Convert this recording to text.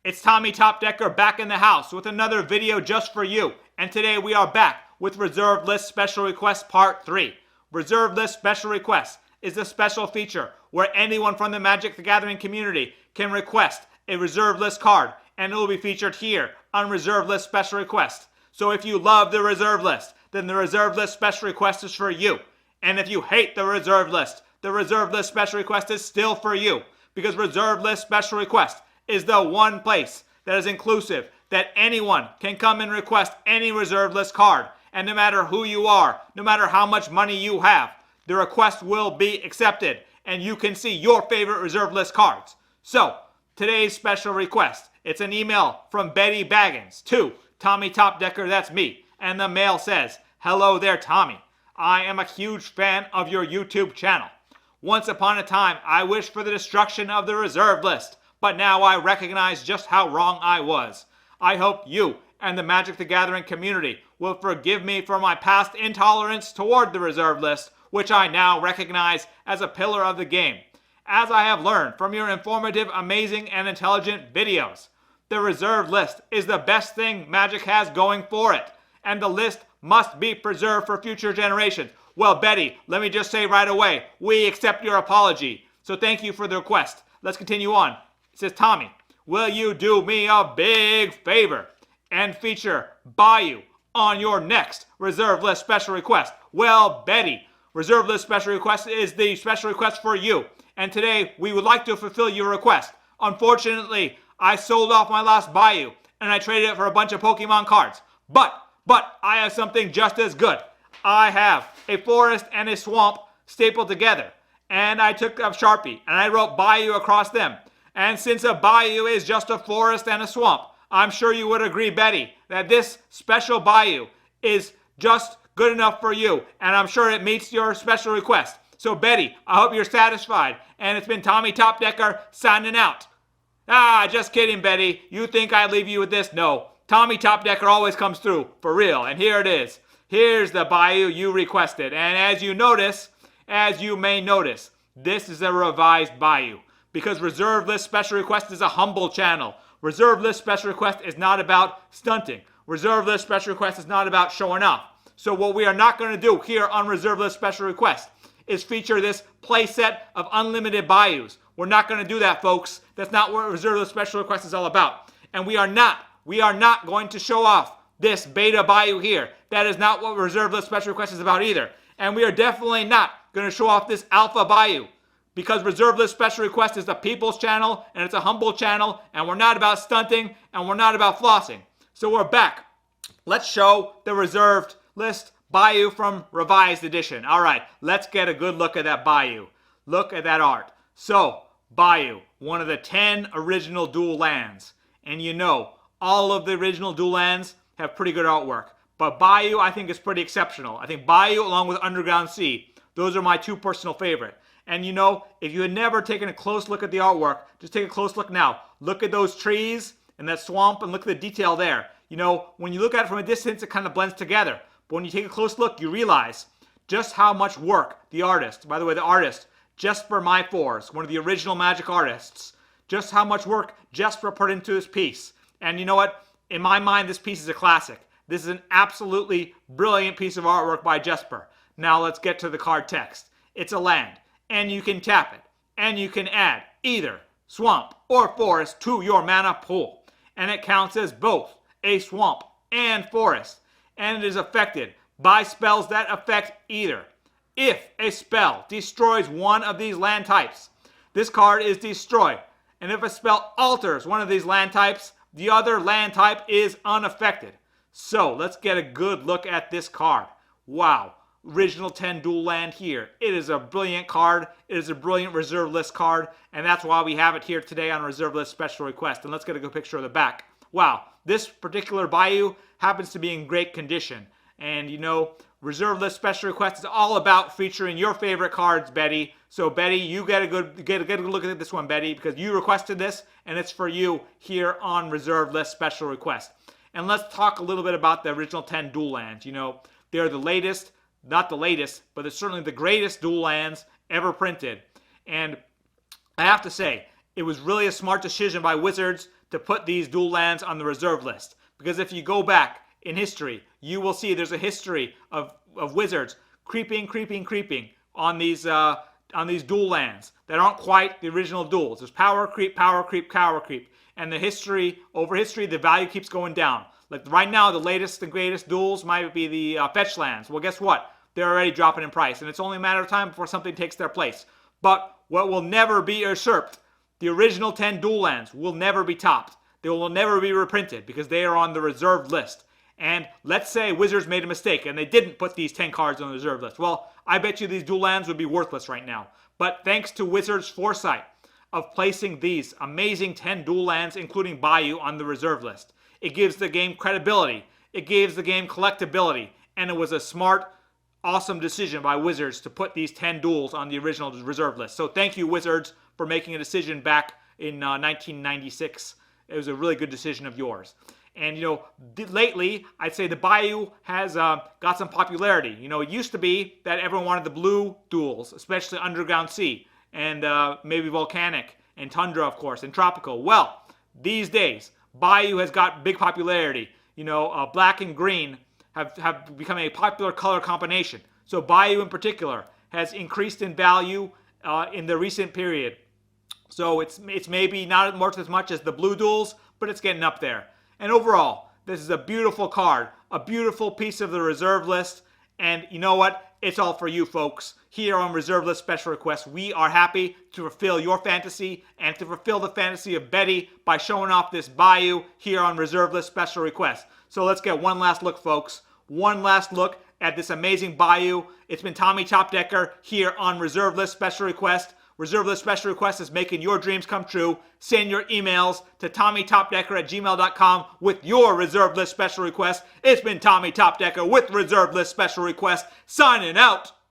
It's TommyTopdecker back in the house with another video just for you. And today we are back with Reserved List Special Request Part 3. Reserved List Special Request is a special feature where anyone from the Magic the Gathering community can request a Reserved List card, and it will be featured here on Reserved List Special Request. So if you love the Reserved List, then the Reserved List Special Request is for you. And if you hate the Reserved List Special Request is still for you, because Reserved List Special Request is the one place that is inclusive, that anyone can come and request any Reserved List card. And no matter who you are, no matter how much money you have, the request will be accepted, and you can see your favorite Reserved List cards. So, today's special request, it's an email from Betty Baggins to TommyTopdecker, that's me, and the mail says, "Hello there, Tommy. I am a huge fan of your YouTube channel. Once upon a time, I wished for the destruction of the Reserved List, but now I recognize just how wrong I was. I hope you and the Magic the Gathering community will forgive me for my past intolerance toward the Reserved List, which I now recognize as a pillar of the game. As I have learned from your informative, amazing, and intelligent videos, the Reserved List is the best thing Magic has going for it, and the list must be preserved for future generations." Well, Betty, let me just say right away, we accept your apology. So thank you for the request. Let's continue on. It says, "Tommy, will you do me a big favor and feature Bayou on your next Reserved List Special Request?" Well, Betty, Reserved List Special Request is the special request for you. And today, we would like to fulfill your request. Unfortunately, I sold off my last Bayou, and I traded it for a bunch of Pokemon cards. But I have something just as good. I have a forest and a swamp stapled together. And I took a Sharpie, and I wrote Bayou across them. And since a bayou is just a forest and a swamp, I'm sure you would agree, Betty, that this special bayou is just good enough for you. And I'm sure it meets your special request. So, Betty, I hope you're satisfied. And it's been TommyTopdecker signing out. Just kidding, Betty. You think I'd leave you with this? No. TommyTopdecker always comes through, for real. And here it is. Here's the bayou you requested. And as you may notice, this is a revised bayou. Because Reserved List Special Request is a humble channel. Reserved List Special Request is not about stunting. Reserved List Special Request is not about showing off. So what we are not going to do here on Reserved List Special Request is feature this playset of unlimited bayous. We're not going to do that, folks. That's not what Reserved List Special Request is all about. And we are not going to show off this beta bayou here. That is not what Reserved List Special Request is about either. And we are definitely not going to show off this alpha bayou. Because Reserved List Special Request is the people's channel, and it's a humble channel, and we're not about stunting, and we're not about flossing. So we're back. Let's show the Reserved List Bayou from Revised Edition. All right, let's get a good look at that Bayou. Look at that art. So, Bayou, one of the 10 original dual lands. And you know, all of the original dual lands have pretty good artwork. But Bayou, I think, is pretty exceptional. I think Bayou, along with Underground Sea, those are my two personal favorite. And you know, if you had never taken a close look at the artwork, just take a close look now. Look at those trees and that swamp and look at the detail there. You know, when you look at it from a distance, it kind of blends together. But when you take a close look, you realize just how much work the artist, by the way, the artist, Jesper My4s, one of the original Magic artists, just how much work Jesper put into this piece. And you know what? In my mind, this piece is a classic. This is an absolutely brilliant piece of artwork by Jesper. Now let's get to the card text. It's a land. And you can tap it, and you can add either swamp or forest to your mana pool. And it counts as both a swamp and forest. And it is affected by spells that affect either. If a spell destroys one of these land types, this card is destroyed. And if a spell alters one of these land types, the other land type is unaffected. So let's get a good look at this card. Wow. Original 10 dual land here. It is a brilliant card. It is a brilliant Reserved List card. And that's why we have it here today on Reserved List Special Request. And let's get a good picture of the back. Wow. This particular Bayou happens to be in great condition. And you know, Reserved List Special Request is all about featuring your favorite cards, Betty. So Betty, you get a good look at this one, Betty, because you requested this and it's for you here on Reserved List Special Request. And let's talk a little bit about the original 10 dual lands. You know, they're the latest. Not the latest, but it's certainly the greatest dual lands ever printed. And I have to say, it was really a smart decision by Wizards to put these dual lands on the reserve list. Because if you go back in history, you will see there's a history of Wizards creeping on these dual lands that aren't quite the original duals. There's power creep, power creep, power creep. And the history, the value keeps going down. Like right now, the latest and greatest duals might be the fetch lands. Well, guess what? They're already dropping in price, and it's only a matter of time before something takes their place. But what will never be usurped, the original 10 dual lands will never be topped. They will never be reprinted because they are on the reserved list. And let's say Wizards made a mistake and they didn't put these 10 cards on the reserve list. Well, I bet you these dual lands would be worthless right now. But thanks to Wizards' foresight of placing these amazing 10 dual lands, including Bayou, on the reserve list, it gives the game credibility. It gives the game collectability. And it was a smart, awesome decision by Wizards to put these 10 duels on the original reserve list. So thank you, Wizards, for making a decision back in 1996. It was a really good decision of yours. And, lately, I'd say the Bayou has got some popularity. It used to be that everyone wanted the blue duels, especially Underground Sea, and maybe Volcanic, and Tundra, of course, and Tropical. Well, these days, Bayou has got big popularity. Black and green have become a popular color combination. So Bayou in particular has increased in value in the recent period. So it's maybe not worth as much as the blue duels, but it's getting up there. And overall, this is a beautiful card, a beautiful piece of the reserve list. And you know what? It's all for you folks. Here on Reserve List Special Requests, we are happy to fulfill your fantasy and to fulfill the fantasy of Betty by showing off this Bayou here on Reserve List Special Requests. So let's get one last look, folks. One last look at this amazing Bayou. It's been TommyTopdecker here on Reserve List Special Request. Reserve List Special Request is making your dreams come true. Send your emails to TommyTopdecker@gmail.com with your Reserve List Special Request. It's been TommyTopdecker with Reserve List Special Request, signing out.